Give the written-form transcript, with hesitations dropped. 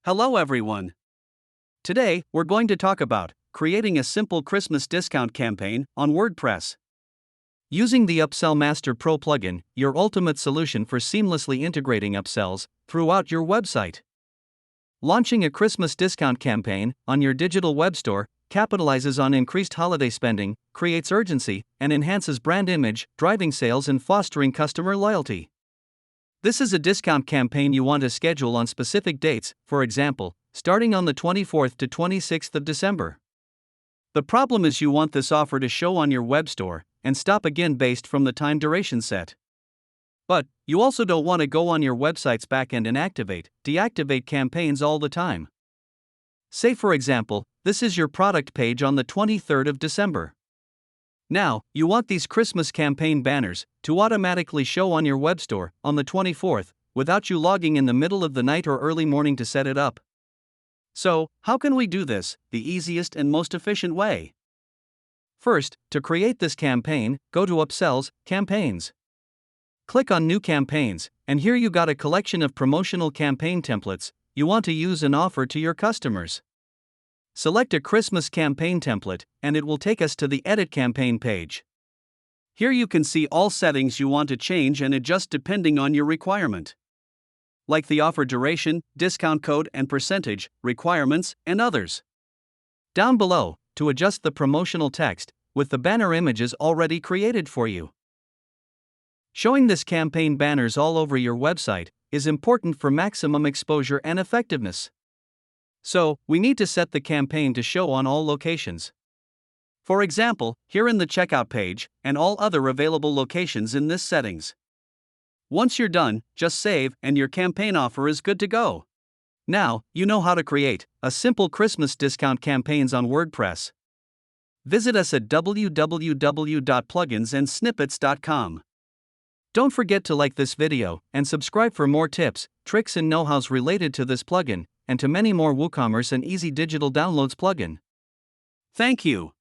Hello everyone. Today, we're going to talk about creating a simple Christmas discount campaign on WordPress. Using the UpsellMaster Pro plugin, your ultimate solution for seamlessly integrating upsells throughout your website. Launching a Christmas discount campaign on your digital web store capitalizes on increased holiday spending, creates urgency, and enhances brand image, driving sales and fostering customer loyalty. This is a discount campaign you want to schedule on specific dates, for example, starting on the 24th to 26th of December. The problem is you want this offer to show on your web store and stop again based from the time duration set. But you also don't want to go on your website's backend and deactivate campaigns all the time. Say for example, this is your product page on the 23rd of December. Now, you want these Christmas campaign banners to automatically show on your web store on the 24th without you logging in the middle of the night or early morning to set it up. So, how can we do this the easiest and most efficient way? First, to create this campaign, go to Upsells, Campaigns. Click on New Campaigns, and here you got a collection of promotional campaign templates you want to use and offer to your customers. Select a Christmas campaign template, and it will take us to the Edit Campaign page. Here you can see all settings you want to change and adjust depending on your requirement, like the offer duration, discount code and percentage, requirements, and others. Down below, to adjust the promotional text, with the banner images already created for you. Showing this campaign banners all over your website is important for maximum exposure and effectiveness. So, we need to set the campaign to show on all locations. For example, here in the checkout page, and all other available locations in this settings. Once you're done, just save, and your campaign offer is good to go. Now, you know how to create a simple Christmas discount campaigns on WordPress. Visit us at www.pluginsandsnippets.com. Don't forget to like this video and subscribe for more tips, tricks and know-hows related to this plugin, and to many more WooCommerce and Easy Digital Downloads plugin. Thank you.